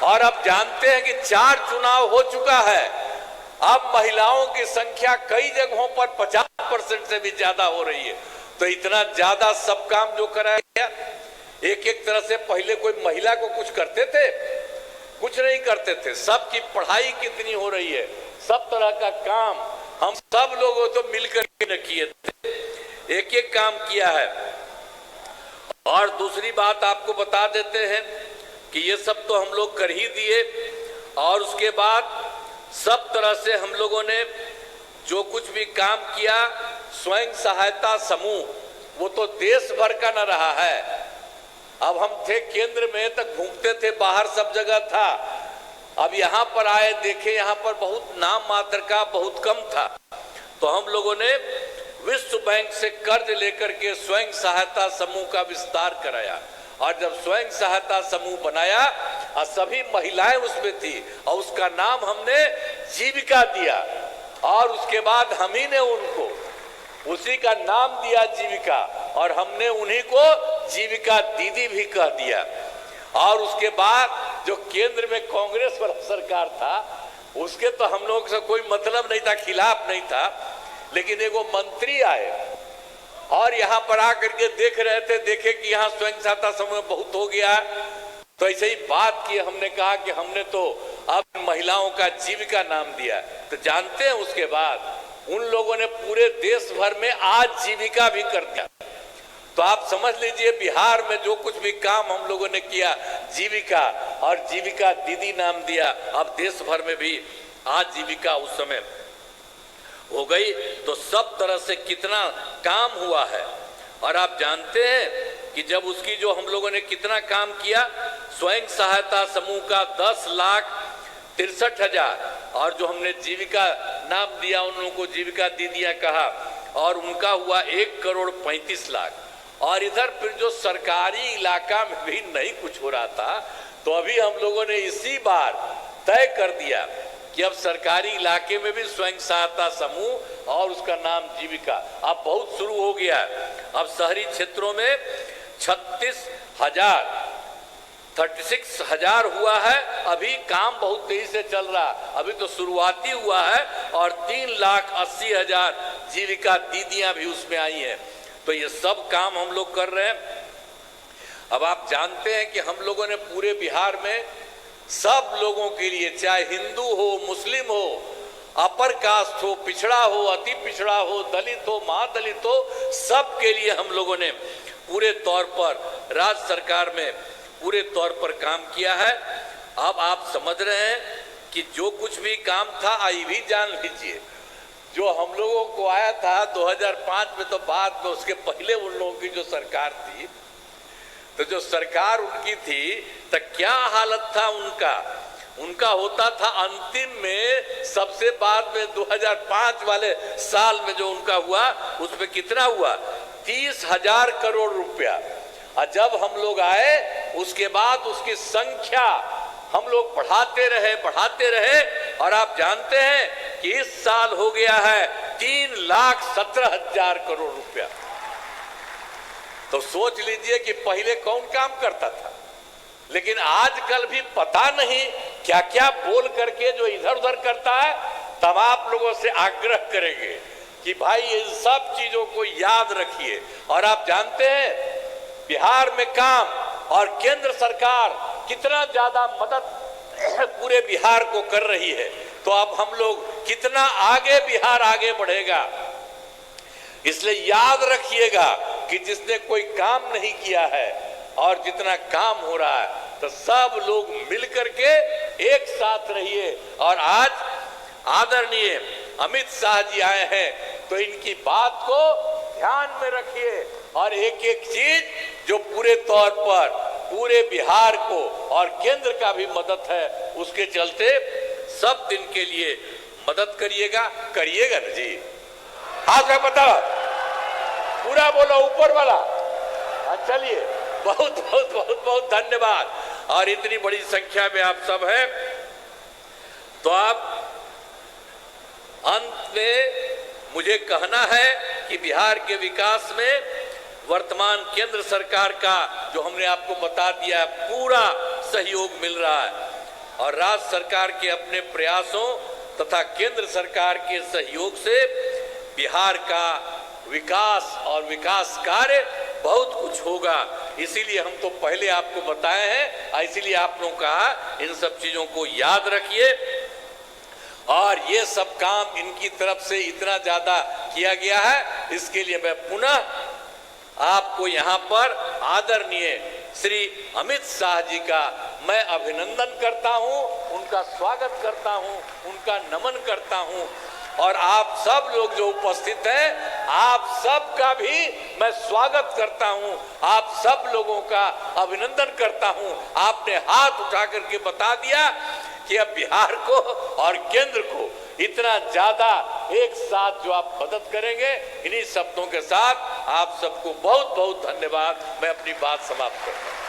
और अब जानते हैं कि 4 चुनाव हो चुका है। अब महिलाओं की संख्या कई जगहों पर 50% से भी ज्यादा हो रही है। तो इतना ज्यादा सब काम जो कराया गया, एक एक तरह से पहले कोई महिला को कुछ करते थे? कुछ नहीं करते थे। सबकी पढ़ाई कितनी हो रही है, सब तरह का काम हम सब लोगों तो मिलकर के किए थे, एक एक काम किया है। और दूसरी बात आपको बता देते हैं कि ये सब तो हम लोग कर ही दिए, और उसके बाद सब तरह से हम लोगों ने जो कुछ भी काम किया, स्वयं सहायता समूह वो तो देश भर का न रहा है। अब हम थे केंद्र में, तक घूमते थे, बाहर सब जगह था। अब यहाँ पर आए, देखे यहाँ पर बहुत नाम मात्र का, बहुत कम था। तो हम लोगों ने विश्व बैंक से कर्ज लेकर के स्वयं सहायता समूह का विस्तार कराया। और जब स्वयं सहायता समूह बनाया और सभी महिलाएं उसमें थी, और उसका नाम हमने जीविका दिया। और उसके बाद हम ही ने उनको उसी का नाम दिया जीविका, और हमने उन्हीं को जीविका दीदी भी कह दिया। और उसके बाद जो केंद्र में कांग्रेस वाला सरकार था, उसके तो हम लोग से कोई मतलब नहीं था, खिलाफ नहीं था। लेकिन एगो मंत्री आए और यहाँ पर आकर के देख रहे थे, देखे कि यहाँ स्वयं सहायता समूह बहुत हो गया, तो ऐसे ही बात की। हमने कहा कि हमने तो अब महिलाओं का जीविका नाम दिया। तो जानते हैं उसके बाद उन लोगों ने पूरे देश भर में आज जीविका भी कर दिया। तो आप समझ लीजिए, बिहार में जो कुछ भी काम हम लोगों ने किया, जीविका और जीविका दीदी नाम दिया, अब देश भर में भी आज जीविका उस समय हो गई। तो सब तरह से कितना काम हुआ है। और आप जानते हैं कि जब उसकी जो हम लोगों ने कितना काम किया, स्वयं सहायता समूह का 10,63,000, और जो हमने जीविका नाम दिया उन लोगों को जीविका दीदियां कहा, और उनका हुआ 1,35,00,000। और इधर फिर जो सरकारी इलाका में भी नहीं कुछ हो रहा था, तो अभी हम लोगों ने इसी बार तय कर दिया कि अब सरकारी इलाके में भी स्वयं सहायता समूह और उसका नाम जीविका अब बहुत शुरू हो गया है। अब शहरी क्षेत्रों में 36,000 हुआ है। अभी काम बहुत तेजी से चल रहा, अभी तो शुरुआती हुआ है, और 3,80,000 जीविका दीदियां भी उसमें आई हैं। तो ये सब काम हम लोग कर रहे हैं। अब आप जानते हैं कि हम लोगों ने पूरे बिहार में सब लोगों के लिए, चाहे हिंदू हो, मुस्लिम हो, अपर कास्ट हो, पिछड़ा हो, अति पिछड़ा हो, दलित हो, महादलित हो, सब के लिए हम लोगों ने पूरे तौर पर राज्य सरकार में पूरे तौर पर काम किया है। अब आप समझ रहे हैं कि जो कुछ भी काम था, आई भी जान लीजिए, जो हम लोगों को आया था 2005 में, तो बाद में उसके पहले उन लोगों की जो सरकार थी, तो जो सरकार उनकी थी, तो क्या हालत था उनका होता था अंतिम में, सबसे बाद में 2005 वाले साल में जो उनका हुआ, उसमें कितना हुआ? 30,000 करोड़ रुपया। और जब हम लोग आए, उसके बाद उसकी संख्या हम लोग बढ़ाते रहे, और आप जानते हैं कि इस साल हो गया है 3,17,000 करोड़ रुपया। तो सोच लीजिए कि पहले कौन काम करता था। लेकिन आजकल भी पता नहीं क्या क्या बोल करके जो इधर उधर करता है। तब आप लोगों से आग्रह करेंगे कि भाई इन सब चीजों को याद रखिए। और आप जानते हैं बिहार में काम और केंद्र सरकार कितना ज्यादा मदद पूरे बिहार को कर रही है। तो अब हम लोग कितना आगे बिहार आगे बढ़ेगा। इसलिए याद रखिएगा कि जिसने कोई काम नहीं किया है और जितना काम हो रहा है, तो सब लोग मिलकर के एक साथ रहिए। और आज आदरणीय अमित शाह जी आए हैं, तो इनकी बात को ध्यान में रखिए, और एक एक चीज जो पूरे तौर पर पूरे बिहार को और केंद्र का भी मदद है, उसके चलते सब दिन के लिए मदद करिएगा ना जी। हाथ में बताओ, पूरा बोलो, ऊपर वाला। चलिए, बहुत बहुत बहुत बहुत धन्यवाद। और इतनी बड़ी संख्या में आप सब हैं, तो आप अंत में मुझे कहना है कि बिहार के विकास में वर्तमान केंद्र सरकार का, जो हमने आपको बता दिया, पूरा सहयोग मिल रहा है। और राज्य सरकार के अपने प्रयासों तथा केंद्र सरकार के सहयोग से बिहार का विकास और विकास कार्य बहुत कुछ होगा। इसीलिए हम तो पहले आपको बताए हैं, इसीलिए आप लोगों कहा इन सब चीजों को याद रखिए। और ये सब काम इनकी तरफ से इतना ज्यादा किया गया है, इसके लिए मैं पुनः आपको यहाँ पर आदरणीय श्री अमित शाह जी का मैं अभिनंदन करता हूँ, उनका स्वागत करता हूँ, उनका नमन करता हूँ। और आप सब लोग जो उपस्थित हैं, आप सब का भी मैं स्वागत करता हूं, आप सब लोगों का अभिनंदन करता हूं। आपने हाथ उठा करके बता दिया कि अब बिहार को और केंद्र को इतना ज्यादा एक साथ जो आप मदद करेंगे। इन्हीं शब्दों के साथ आप सबको बहुत बहुत धन्यवाद। मैं अपनी बात समाप्त करता हूं।